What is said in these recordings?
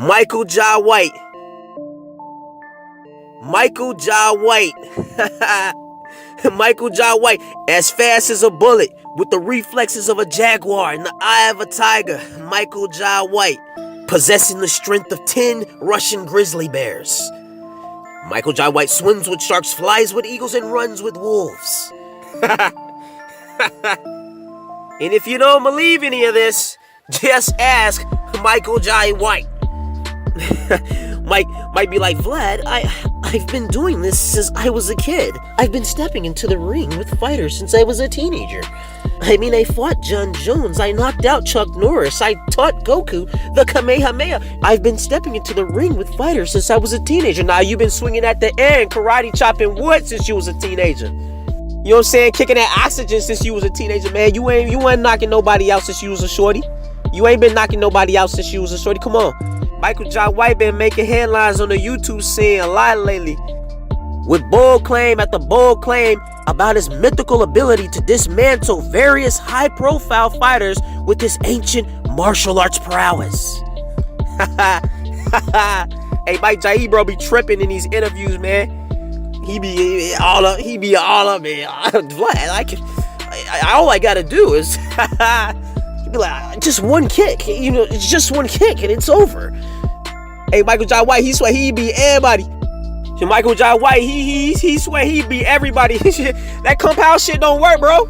Michael Jai White. Michael Jai White. Michael Jai White, as fast as a bullet, with the reflexes of a jaguar and the eye of a tiger. Michael Jai White, possessing the strength of 10 Russian grizzly bears. Michael Jai White swims with sharks, flies with eagles, and runs with wolves. And if you don't believe any of this, just ask Michael Jai White. Mike might be like, Vlad, I've been doing this since I was a kid. I've been stepping into the ring with fighters since I was a teenager. I mean, I fought John Jones, I knocked out Chuck Norris, I taught Goku the Kamehameha. I've been stepping into the ring with fighters since I was a teenager. Now you've been swinging at the air and karate chopping wood since you was a teenager. You know what I'm saying? Kicking that oxygen since you was a teenager, man. You ain't knocking nobody out since you was a shorty. You ain't been knocking nobody out since you was a shorty. Come on. Michael Jai White been making headlines on the YouTube scene a lot lately, with bold claim after bold claim about his mythical ability to dismantle various high-profile fighters with his ancient martial arts prowess. Hey, Mike Jai, bro, be tripping in these interviews, man. He be all up, man. All I gotta do is be like, just one kick, it's just one kick and it's over. Hey, Michael Jai White, he swear he beat everybody. Michael Jai White, he swear he beat everybody. That compound shit don't work, bro.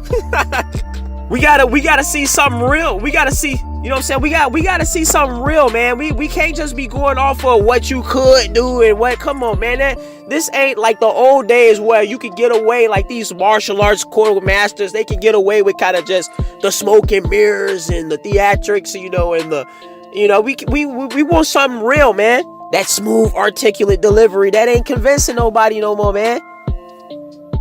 we gotta see something real. We gotta see, you know what I'm saying? We gotta see something real, man. We can't just be going off of what you could do and what. Come on, man. This ain't like the old days where you could get away, like these martial arts core masters. They can get away with kind of just the smoke and mirrors and the theatrics, and the, we want something real, man. That smooth, articulate delivery that ain't convincing nobody no more, man.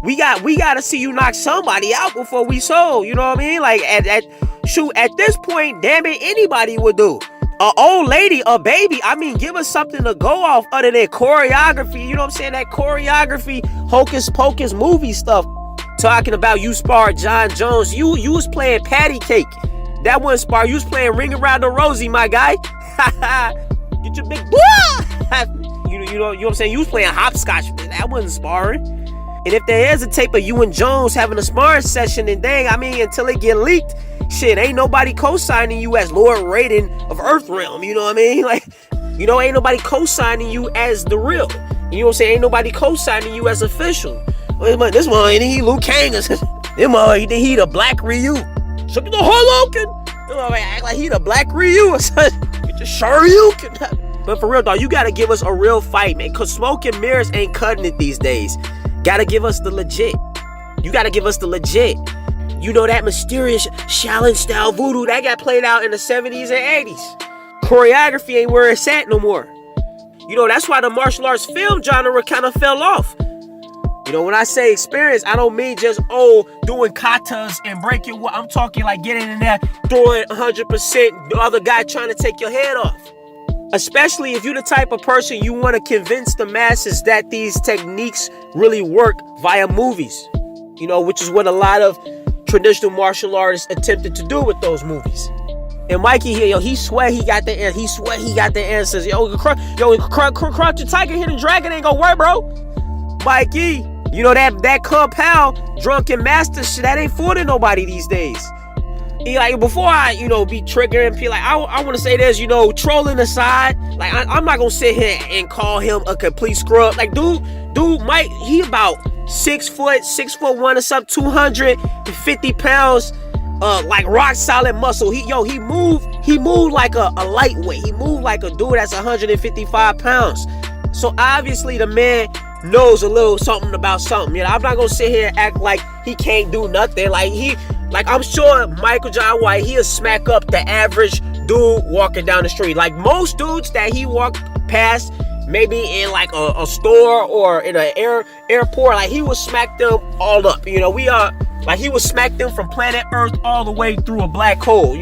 We gotta see you knock somebody out before we sold. You know what I mean? Like at this point, damn it, anybody would do. An old lady, a baby, I mean, give us something to go off other than choreography. You know what I'm saying? That choreography, hocus pocus movie stuff. Talking about you sparred John Jones. You was playing patty cake. That wasn't spar. You was playing Ring Around the Rosie, my guy. Get your big you know what I'm saying? You was playing hopscotch. That wasn't sparring. And if there is a tape of you and Jones having a sparring session, then dang, I mean, until it get leaked, shit, ain't nobody co-signing you as Lord Raiden of Earthrealm. You know what I mean? Like, ain't nobody co-signing you as the real. You know what I'm saying? Ain't nobody co-signing you as official. This one ain't he Liu Kang. This one he the Black Ryu. So the Holoken. Act like he the Black Ryu or something. Get your Shoryuken. But for real, dog, you gotta give us a real fight, man. Cause smoke and mirrors ain't cutting it these days. Gotta give us the legit. You gotta give us the legit. That mysterious Shaolin style voodoo that got played out in the 70s and 80s. Choreography ain't where it's at no more. That's why the martial arts film genre kind of fell off. When I say experience, I don't mean just, doing katas and breaking. I'm talking like getting in there, throwing 100%, the other guy trying to take your head off. Especially if you're the type of person you want to convince the masses that these techniques really work via movies. Which is what a lot of traditional martial artists attempted to do with those movies. And Mikey here, he swear he got the answer. He swear he got the answers. Crouch your tiger, hidden dragon ain't gonna work, bro. Mikey, that compound drunken master shit, that ain't fooling nobody these days. Before I, be triggering, feel like I want to say this, trolling aside, like I'm not gonna sit here and call him a complete scrub. Like dude, Mike, he about 6'1" or something, 250 pounds, like rock solid muscle. He moved like a lightweight. He moved like a dude that's 155 pounds. So obviously the man knows a little something about something. I'm not gonna sit here and act like he can't do nothing. Like I'm sure Michael Jai White, he'll smack up the average dude walking down the street. Like most dudes that he walked past, maybe in like a store or in an airport, like he would smack them all up. He would smack them from planet Earth all the way through a black hole.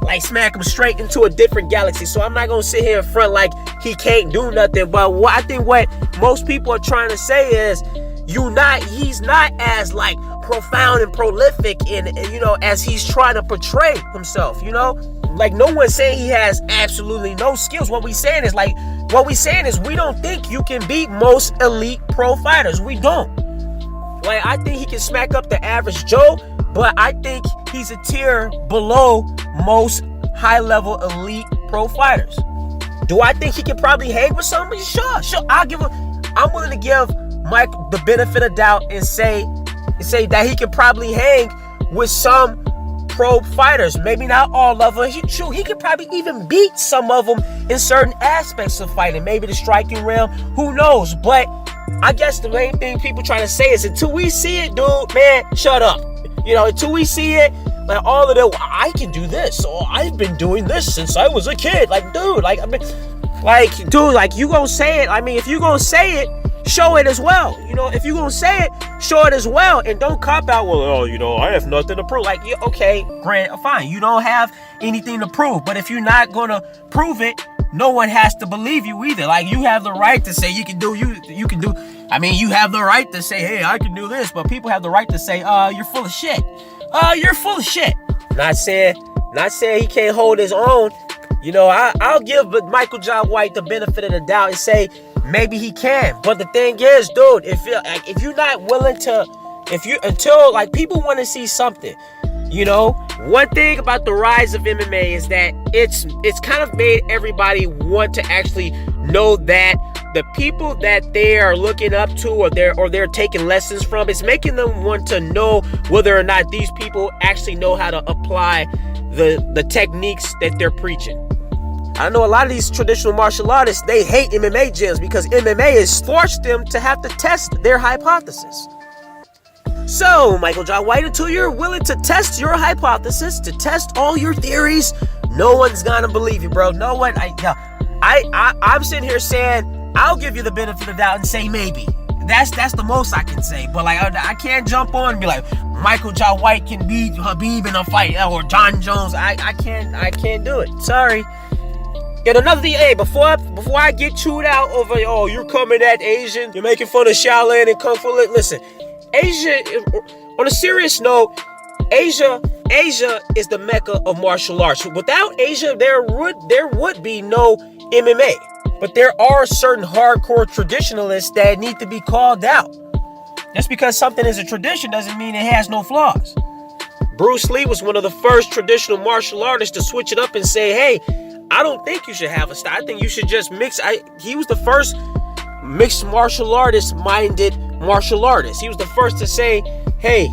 Like smack them straight into a different galaxy. So I'm not gonna sit here in front like he can't do nothing. But I think what most people are trying to say is, he's not as like profound and prolific in, as he's trying to portray himself. like no one's saying he has absolutely no skills. What we saying is we don't think you can beat most elite pro fighters. We don't. Like, I think he can smack up the average Joe, but I think he's a tier below most high-level elite pro fighters. Do I think he can probably hang with somebody? Sure. I'm willing to give Mike the benefit of doubt and say that he can probably hang with some pro fighters. Maybe not all of them. He could probably even beat some of them in certain aspects of fighting. Maybe the striking realm. Who knows? But I guess the main thing people trying to say is until we see it, dude, man, shut up. Until we see it, like all of them, I can do this. Or I've been doing this since I was a kid. Like, dude, you gonna say it. I mean, if you gonna say it, show it as well. If you gonna say it, show it as well. And don't cop out, I have nothing to prove. Like, okay, fine. You don't have anything to prove. But if you're not gonna prove it, no one has to believe you either. Like, you have the right to say you can do. I mean, you have the right to say, hey, I can do this. But people have the right to say, you're full of shit. You're full of shit. Not saying he can't hold his own. I'll give Michael John White the benefit of the doubt and say maybe he can. But the thing is, dude, if you're not willing to, until people want to see something. One thing about the rise of MMA is that it's kind of made everybody want to actually know that the people that they are looking up to or they're taking lessons from, it's making them want to know whether or not these people actually know how to apply the techniques that they're preaching. I know a lot of these traditional martial artists, they hate MMA gyms because MMA has forced them to have to test their hypothesis. So, Michael John White, until you're willing to test your hypothesis, to test all your theories, no one's gonna believe you, bro. No one. I'm sitting here saying I'll give you the benefit of the doubt and say maybe. That's the most I can say. But I can't jump on and be like Michael John White can beat Habib in a fight or John Jones. I can't do it. Sorry. And another thing, hey, before I get chewed out over, you're coming at Asian, you're making fun of Shaolin and Kung Fu. Listen, Asia, on a serious note, Asia is the mecca of martial arts. Without Asia, there would be no MMA. But there are certain hardcore traditionalists that need to be called out. Just because something is a tradition doesn't mean it has no flaws. Bruce Lee was one of the first traditional martial artists to switch it up and say, hey, I don't think you should have a style. I think you should just mix. He was the first mixed martial artist minded martial artist. He was the first to say, hey,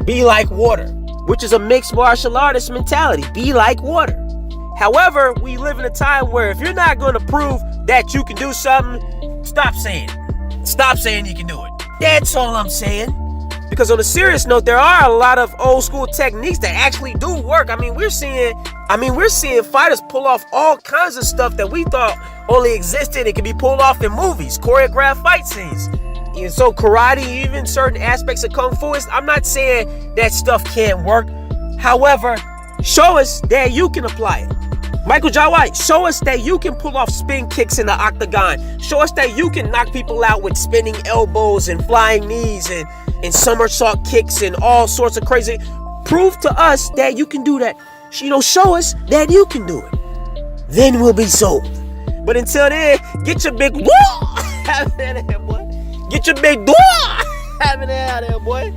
be like water, which is a mixed martial artist mentality. Be like water. However, we live in a time where if you're not going to prove that you can do something, stop saying it. Stop saying you can do it. That's all I'm saying. Because on a serious note, there are a lot of old school techniques that actually do work. I mean, we're seeing fighters pull off all kinds of stuff that we thought only existed. It can be pulled off in movies, choreographed fight scenes. And so karate, even certain aspects of Kung Fu, I'm not saying that stuff can't work. However, show us that you can apply it. Michael John White, show us that you can pull off spin kicks in the octagon. Show us that you can knock people out with spinning elbows and flying knees and somersault kicks and all sorts of crazy. Prove to us that you can do that. Show us that you can do it. Then we'll be sold. But until then, get your big have it out of here, boy. Get your big have it out of here, boy.